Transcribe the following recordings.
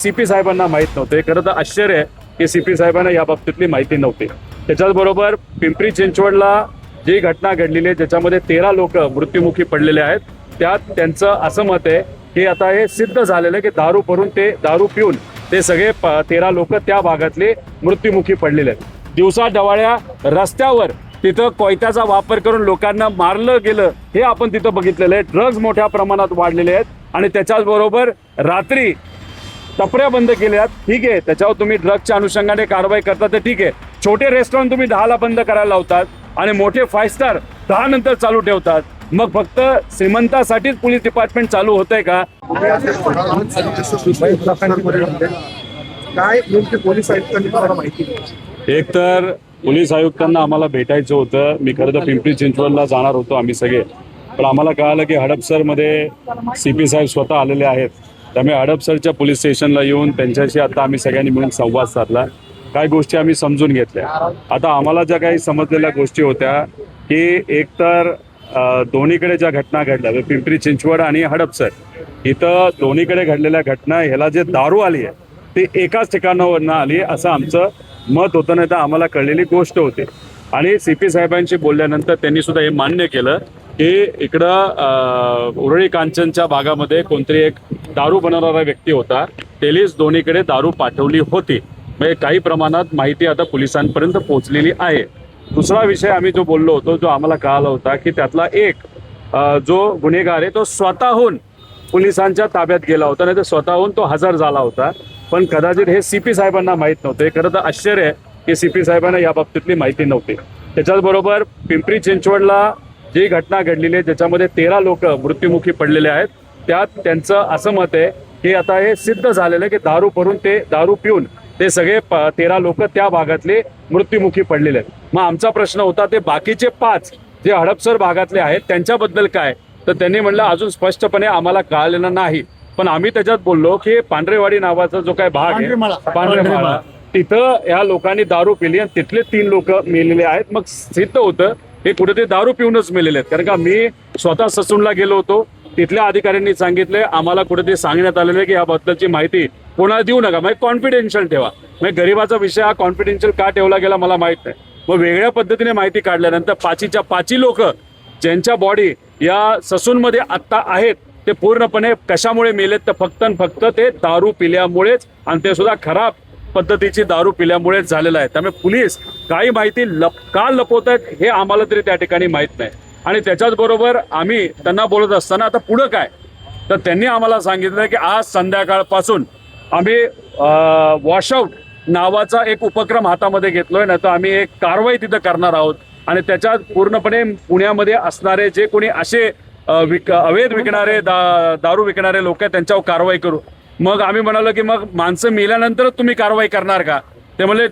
CP साहेबांना माहित नव्हते. खरं तर आश्चर्य आहे की सीपी साहेबांना या बाबतीतली माहिती नव्हती. त्याच्याचबरोबर पिंपरी चिंचवडला जी घटना घडलेली आहे ज्याच्यामध्ये 13 लोक मृत्युमुखी पडलेले आहेत, त्यात त्यांचं असं मत आहे की आता हे सिद्ध झालेलं आहे की दारू पिऊन ते सगळे 13 लोक त्या भागातले मृत्युमुखी पडलेले आहेत. दिवसा डवाळ्या रस्त्यावर तिथं कोयत्याचा वापर करून लोकांना मारलं गेलं हे आपण तिथं बघितलेलं आहे. ड्रग्ज मोठ्या प्रमाणात वाढलेले आहेत आणि त्याच्याचबरोबर रात्री टपऱ्या बंद केल्यात. ठीक आहे, त्याच्यावर तुम्ही ड्रग्जच्या अनुषंगाने कारवाई करता तर ठीक आहे. छोटे रेस्टॉरंट तुम्ही 10ला बंद करायला लावतात आणि मोठे 5 स्टार 10 नंतर चालू ठेवतात. मग फक्त श्रीमंतासाठीच पोलीस डिपार्टमेंट चालू होतंय का? काय नेमके पोलीस आयुक्तांनी तुम्हाला माहिती दिली? एक तर पोलीस आयुक्तांना आम्हाला भेटायचं होतं. मी खरं तर पिंपरी चिंचवडला जाणार होतो आम्ही सगळे, पण आम्हाला कळालं की हडपसरमध्ये सीपी साहेब स्वतः आलेले आहेत. त्यामुळे हडपसरच्या पोलीस स्टेशनला येऊन त्यांच्याशी आता आम्ही सगळ्यांनी मिळून संवाद साधला. काही गोष्टी आम्ही समजून घेतल्या. आता आम्हाला ज्या काही समजलेल्या गोष्टी होत्या की एकतर दोन्हीकडे ज्या घटना घडल्या पिंपरी चिंचवड आणि हडपसर, इथं दोन्हीकडे घडलेल्या घटना ह्याला जे दारू आली आहे ती एकाच ठिकाणावरनं आली असं आमचं मत होतं. नाही तर आम्हाला कळलेली गोष्ट होती. आणि सीपी साहेबांशी बोलल्यानंतर त्यांनी सुद्धा हे मान्य केलं की इकडं उरळी कांचनच्या भागामध्ये कोणतरी एक दारू बनवणारा व्यक्ती होता, त्यानेच दोन्हीकडे दारू पाठवली होती. म्हणजे काही प्रमाणात माहिती आता पोलिसांपर्यंत पोहोचलेली आहे. दुसरा विषय आम्ही जो बोललो होतो, जो आम्हाला कळाला होता की त्यातला एक जो गुन्हेगार आहे तो स्वतःहून पोलिसांच्या ताब्यात गेला होता, नाही तर स्वतःहून तो हजर झाला होता. पण कदाचित हे सीपी साहेबांना माहीत नव्हते. खरं तर आश्चर्य आहे की सीपी साहेबांना या बाबतीतली माहिती नव्हती. त्याच्याचबरोबर पिंपरी चिंचवडला जी घटना घडलेली आहे ज्याच्यामध्ये 13 लोक मृत्युमुखी पडलेले आहेत, त्यात त्यांचं असं मत आहे की आता हे सिद्ध झालेलं आहे की दारू पिऊन ते सगळे 13 लोक त्या भागातले मृत्युमुखी पडलेले आहेत. मग आमचा प्रश्न होता ते बाकीचे 5 जे हडपसर भागातले आहेत त्यांच्याबद्दल काय, तर त्यांनी म्हणलं अजून स्पष्टपणे आम्हाला कळालेलं नाही. पण आम्ही त्याच्यात बोललो की पांढरेवाडी नावाचा जो काय भाग आहे पांढरेमाळा, तिथं या लोकांनी दारू पिली आणि तिथले 3 लोक मेलेले आहेत. मग सिद्ध होतं हे कुठेतरी दारू पिऊनच मेलेले आहेत. कारण का मी स्वतः ससूनला गेलो होतो, तिथल्या अधिकाऱ्यांनी सांगितले आम्हाला कुठेतरी सांगण्यात आलेलं आहे की याबद्दलची माहिती कोणाला देऊ नका, म्हणजे कॉन्फिडेन्शियल ठेवा. म्हणजे गरीबाचा विषय हा कॉन्फिडेन्शियल का ठेवला गेला मला माहित नाही. मग वेगळ्या पद्धतीने माहिती काढल्यानंतर 5च्या 5 लोक ज्यांच्या बॉडी या ससूनमध्ये आत्ता आहेत ते पूर्णपणे कशामुळे मेलेत तर फक्त ते दारू पिल्यामुळेच, आणि ते सुद्धा खराब पद्धतीची दारू पिल्यामुळेच झालेलं आहे. त्यामुळे पोलीस काही माहिती का लपवत आहेत हे आम्हाला तरी त्या ठिकाणी माहीत नाही. आणि त्याच्याच बरोबर आम्ही त्यांना बोलत असताना आता पुढं काय, तर त्यांनी आम्हाला सांगितलं की आज संध्याकाळपासून आम्ही वॉशआउट नावाचा एक उपक्रम हातामध्ये घेतलोय, ना तर आम्ही एक कारवाई तिथं करणार आहोत. आणि त्याच्यात पूर्णपणे पुण्यामध्ये असणारे जे कोणी असे अवैध विकणारे दारू विकणारे लोक आहेत त्यांच्यावर कारवाई करू. मग आम्ही म्हणालो की मग माणसं मेल्यानंतरच तुम्ही कारवाई करणार का? ते म्हणले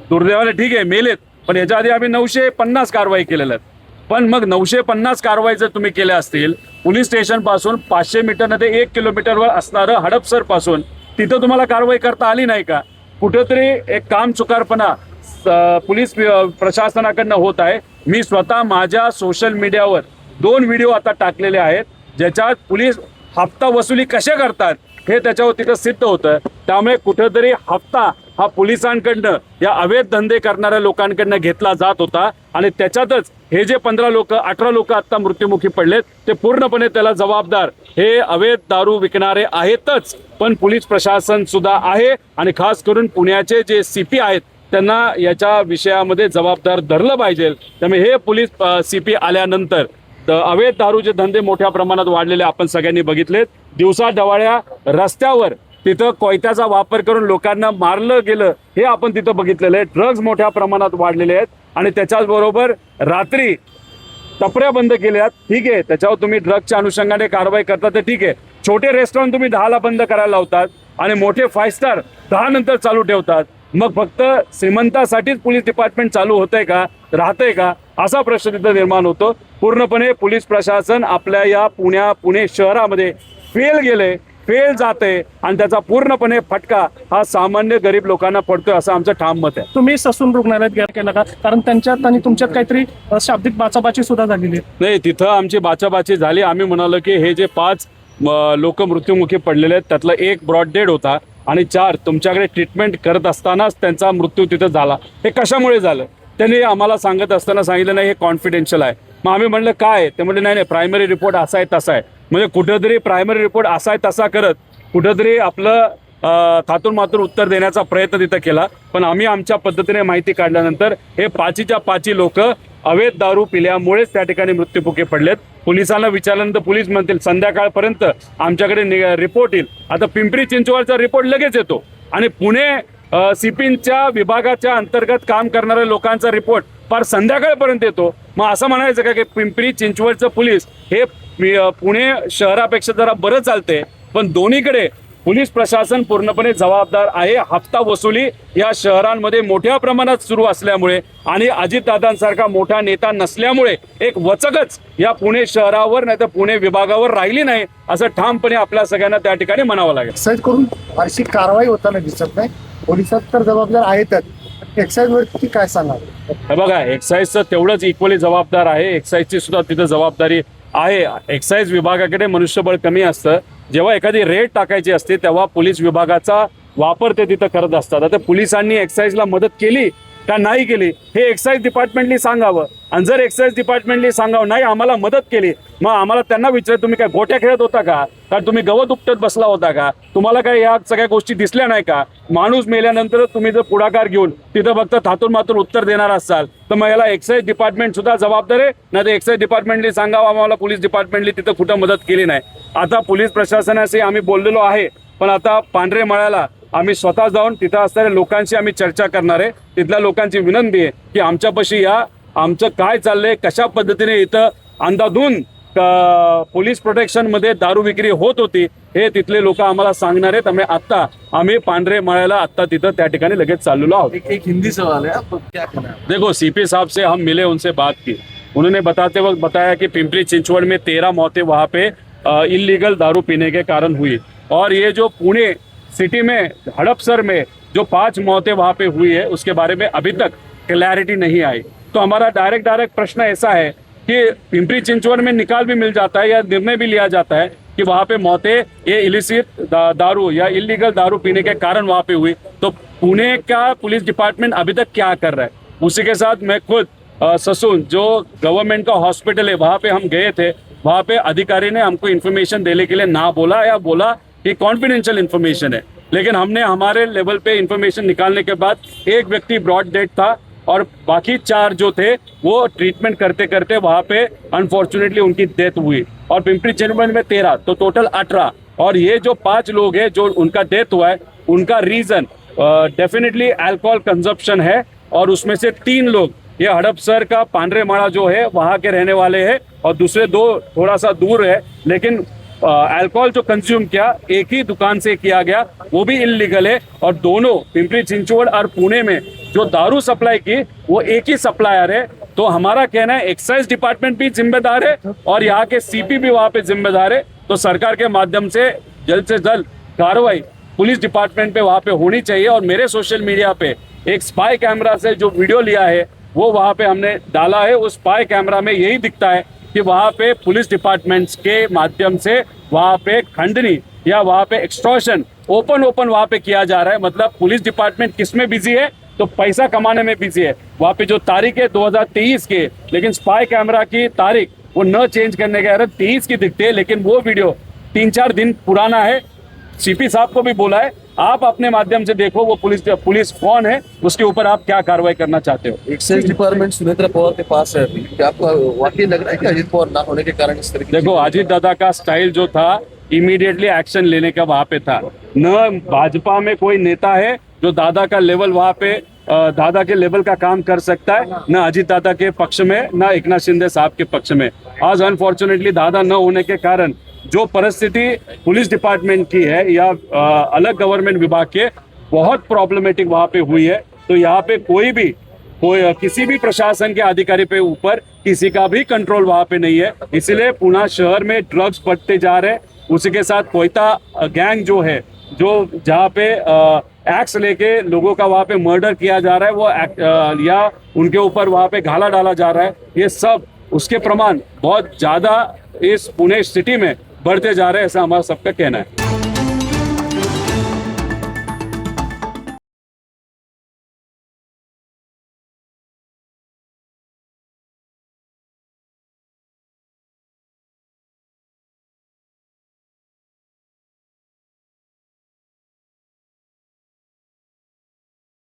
दुर्दैवाने ठीक आहे मेलेत, पण याच्या आधी आम्ही 950 कारवाई केलेल्या आहेत. पण मग 950 कारवाई जर तुम्ही केल्या असतील, पोलीस स्टेशन पासून 500 मीटर ते 1 किलोमीटरवर असणारं हडपसर पासून तिथं तुम्हाला कारवाई करता आली नाही का? कुठेतरी एक काम चुकारपणा पोलीस प्रशासनाकडनं होत आहे. मी स्वतः माझ्या सोशल मीडियावर 2 व्हिडिओ आता टाकलेले आहेत ज्याच्यात पोलीस हप्ता वसुली कशा करतात हे त्याच्यावर तिथं सिद्ध होतं. त्यामुळे कुठेतरी हप्ता हा पोलिसांकडनं या अवैध धंदे करणाऱ्या लोकांकडनं घेतला जात होता. आणि त्याच्यातच हे जे 15 लोक 18 लोक आता मृत्युमुखी पडलेत ते पूर्णपणे त्याला जबाबदार हे अवैध दारू विकणारे आहेतच, पण पोलीस प्रशासन सुद्धा आहे. आणि खास करून पुण्याचे जे सीपी आहेत त्यांना याच्या विषयामध्ये जबाबदार धरलं पाहिजे. त्यामुळे हे पोलीस सीपी आल्यानंतर अवैध दारूचे धंदे मोठ्या प्रमाणात वाढलेले आपण सगळ्यांनी बघितलेत. दिवसा डवाळ्या रस्त्यावर तिथं कोयत्याचा वापर करून लोकांना मारलं गेलं हे आपण तिथं बघितलेलं आहे. ड्रग्ज मोठ्या प्रमाणात वाढलेले आहेत आणि त्याच्याचबरोबर रात्री टपऱ्या बंद केल्यात. ठीक आहे, त्याच्यावर तुम्ही ड्रग्जच्या अनुषंगाने कारवाई करता तर ठीक आहे. छोटे रेस्टॉरंट तुम्ही 10ला बंद करायला लावतात आणि मोठे 5 स्टार 10 नंतर चालू ठेवतात. मग फक्त श्रीमंतासाठीच पोलीस डिपार्टमेंट चालू होतंय का, राहतंय का, असा प्रश्न तिथं निर्माण होतो. पूर्णपणे पोलीस प्रशासन आपल्या या पुणे शहरामध्ये फेल जाते आणि त्याचा पूर्णपणे फटका हा सामान्य गरीब लोकांना पडतोय असं आमचं ठाम मत आहे. तुम्ही ससून रुग्णालयात गेला का? कारण त्यांच्यात आणि तुमच्यात काहीतरी शाब्दिक बाचाबाची सुद्धा झालेली आहे. नाही, तिथं आमची बाचाबाची झाली. आम्ही म्हणालो की हे जे 5 लोक मृत्युमुखी पडलेले आहेत त्यातला एक ब्रॉड डेड होता आणि 4 तुमच्याकडे ट्रीटमेंट करत असतानाच त्यांचा मृत्यू तिथं झाला. हे कशामुळे झालं त्यांनी आम्हाला सांगत असताना सांगितलं नाही हे कॉन्फिडेन्शियल आहे. मग आम्ही म्हणलं काय, ते म्हणले नाही प्रायमरी रिपोर्ट असा आहे तसा आहे. म्हणजे कुठंतरी प्रायमरी रिपोर्ट असा आहे तसा करत कुठंतरी आपलं थातून मातून उत्तर देण्याचा प्रयत्न तिथं केला. पण आम्ही आमच्या पद्धतीने माहिती काढल्यानंतर हे 5च्या 5 लोक अवैध दारू पिल्यामुळेच त्या ठिकाणी मृत्युमुखी पडलेत. पोलिसांना विचारल्यानंतर पोलीस म्हणतील संध्याकाळपर्यंत आमच्याकडे रिपोर्ट येईल. आता पिंपरी चिंचवडचा रिपोर्ट लगेच येतो आणि पुणे सीपीच्या विभागाच्या अंतर्गत काम करणाऱ्या लोकांचा रिपोर्ट फार संध्याकाळपर्यंत येतो. मग असं म्हणायचं का की पिंपरी चिंचवडचं पोलीस हे पुणे शहरापेक्षा जरा बरं चालते, पण दोन्हीकडे पोलीस प्रशासन पूर्णपणे जबाबदार आहे. हप्ता वसुली या शहरांमध्ये मोठ्या प्रमाणात सुरू असल्यामुळे आणि अजितदादांसारखा मोठा नेता नसल्यामुळे एक वचकच या पुणे शहरावर नाही तर पुणे विभागावर राहिली नाही असं ठामपणे आपल्या सगळ्यांना त्या ठिकाणी म्हणावं लागेल. एक्साईज करून फारशी कारवाई होताना दिसत नाही. पोलिसात तर जबाबदार आहेतच, एक्साईज वरती काय सांगाल? हे बघा, एक्साईजचं तेवढंच इक्वली जबाबदार आहे. एक्साईजची सुद्धा तिथं जबाबदारी आहे. एक्साईज विभागाकडे मनुष्यबळ कमी असतं. जेव्हा एखादी रेड टाकायची असते तेव्हा पोलीस विभागाचा वापर ते तिथं करत असतात. आता पोलिसांनी एक्साईजला मदत केली का नाही केली हे एक्साईज डिपार्टमेंटनी सांगावं. आणि जर एक्साईज डिपार्टमेंटनी सांगावं नाही आम्हाला मदत केली, मग आम्हाला त्यांना विचार तुम्ही काय गोट्या खेळत होता का, तुम्ही गवत उपटत बसला होता का, तुम्हाला काय या सगळ्या गोष्टी दिसल्या नाही का? माणूस मेल्यानंतर तुम्ही जर पुढाकार घेऊन तिथं फक्त थातून मातून उत्तर देणार असाल तर मग याला एक्साईज डिपार्टमेंट सुद्धा जबाबदार आहे. नाही तर एक्साईज डिपार्टमेंटनी सांगावं आम्हाला पोलीस डिपार्टमेंटनी तिथं कुठं मदत केली नाही. आता पोलीस प्रशासनाशी आम्ही बोललेलो आहे, पण आता पांढरे मळ्याला आम्ही स्वतः जाऊन तिथं असणाऱ्या लोकांशी आम्ही चर्चा करणार आहे. तिथल्या लोकांची विनंती आहे की आमच्यापाशी या, आमचं काय चाललंय, कशा पद्धतीने इथं अंधाधुंद पोलीस प्रोटेक्शनमध्ये दारू विक्री होत होती हे तिथले लोक आम्हाला सांगणार आहेत. त्यामुळे आता आम्ही पांढरे मळ्याला आत्ता तिथं त्या ठिकाणी लगेच चाललेलो आहोत. एक हिंदी सवाल है, आप क्या कहना है? देखो, सीपी साहब से हम मिले, उनसे बात की. उन्होंने बताते वक्त बताया कि पिंपरी चिंचवड़ में 13 मौतें वहाँ पे इलीगल दारू पीने के कारण हुई. और ये जो पुणे सिटी में हड़पसर में जो 5 मौतें वहाँ पे हुई है उसके बारे में अभी तक क्लैरिटी नहीं आई. तो हमारा डायरेक्ट प्रश्न ऐसा है कि पिंपरी चिंचवड़ में निकाल भी मिल जाता है या निर्णय भी लिया जाता है कि वहाँ पे मौतें ये इलिसिट दारू या इलीगल दारू पीने के कारण वहाँ पे हुई, तो पुणे का पुलिस डिपार्टमेंट अभी तक क्या कर रहा है? उसी के साथ मैं खुद ससून जो गवर्नमेंट का हॉस्पिटल है वहाँ पे हम गए थे. वहाँ पे अधिकारी ने हमको इन्फॉर्मेशन देने के लिए ना बोला या बोला कि कॉन्फिडेंशियल इन्फॉर्मेशन है. लेकिन हमने हमारे लेवल पे इन्फॉर्मेशन निकालने के बाद एक व्यक्ति ब्रॉड डेड था और बाकी 4 जो थे वो ट्रीटमेंट करते करते वहाँ पे अनफॉर्चुनेटली उनकी डेथ हुई. और पिंपरी चिंचवड़ में 13 तो टोटल 18. और ये जो 5 लोग हैं जो उनका डेथ हुआ है उनका रीजन डेफिनेटली अल्कोहल कंजप्शन है. और उसमें से 3 लोग ये हड़पसर का पांढरे माड़ा जो है वहाँ के रहने वाले हैं और दूसरे 2 थोड़ा सा दूर है. लेकिन अल्कोहल जो कंज्यूम किया एक ही दुकान से किया गया वो भी इलीगल है. और दोनों पिंपरी चिंचवड़ और पुणे में जो दारू सप्लाई की वो एक ही सप्लायर है. तो हमारा कहना है एक्साइज डिपार्टमेंट भी जिम्मेदार है और यहाँ के सीपी भी वहाँ पे जिम्मेदार है. तो सरकार के माध्यम से जल्द कार्रवाई पुलिस डिपार्टमेंट पे वहाँ पे होनी चाहिए. और मेरे सोशल मीडिया पे एक स्पाई कैमरा से जो वीडियो लिया है वो वहाँ पे हमने डाला है. उस स्पाई कैमरा में यही दिखता है कि वहाँ पे पुलिस डिपार्टमेंट्स के माध्यम से वहाँ पे खंडनी या वहाँ पे एक्सटॉर्शन ओपन वहाँ पे किया जा रहा है. मतलब पुलिस डिपार्टमेंट किस में बिजी है? तो पैसा कमाने में बिजी है. वहाँ पे जो तारीख है 2023 के, लेकिन स्पाई कैमरा की तारीख वो न चेंज करने के कारण 23 की दिखती है. लेकिन वो वीडियो 3-4 दिन पुराना है. सीपी साहब को भी बोला है आप अपने माध्यम से देखो वो पुलिस कौन है, उसके ऊपर आप क्या कार्रवाई करना चाहते हो. एक्साइज डिपार्टमेंट सुनेत्रा पवार के पास है अभी. क्या आपको वाकई लग रहा है कि अजित पवार ना होने के कारण इस तरीके? देखो, अजित दादा का स्टाइल जो था इमीडिएटली एक्शन लेने का वहाँ पे था. न भाजपा में कोई नेता है जो दादा का लेवल वहाँ पे दादा के लेवल का काम कर सकता है, न अजित दादा के पक्ष में न एकनाथ शिंदे साहब के पक्ष में. आज अनफॉर्चुनेटली दादा न होने के कारण जो परिस्थिति पुलिस डिपार्टमेंट की है या अलग गवर्नमेंट विभाग के बहुत प्रॉब्लमेटिक वहाँ पे हुई है. तो यहाँ पे कोई किसी भी प्रशासन के अधिकारी पे ऊपर किसी का भी कंट्रोल वहाँ पे नहीं है. इसलिए पुणे शहर में ड्रग्स बढ़ते जा रहे हैं. उसी के साथ कोयता गैंग जो है जो जहाँ पे एक्स लेके लोगों का वहाँ पे मर्डर किया जा रहा है वो या उनके ऊपर वहाँ पे घाला डाला जा रहा है. ये सब उसके प्रमाण बहुत ज़्यादा इस पुणे सिटी में बढ़ते जा रहे हैं ऐसा हमारा सबका कहना है.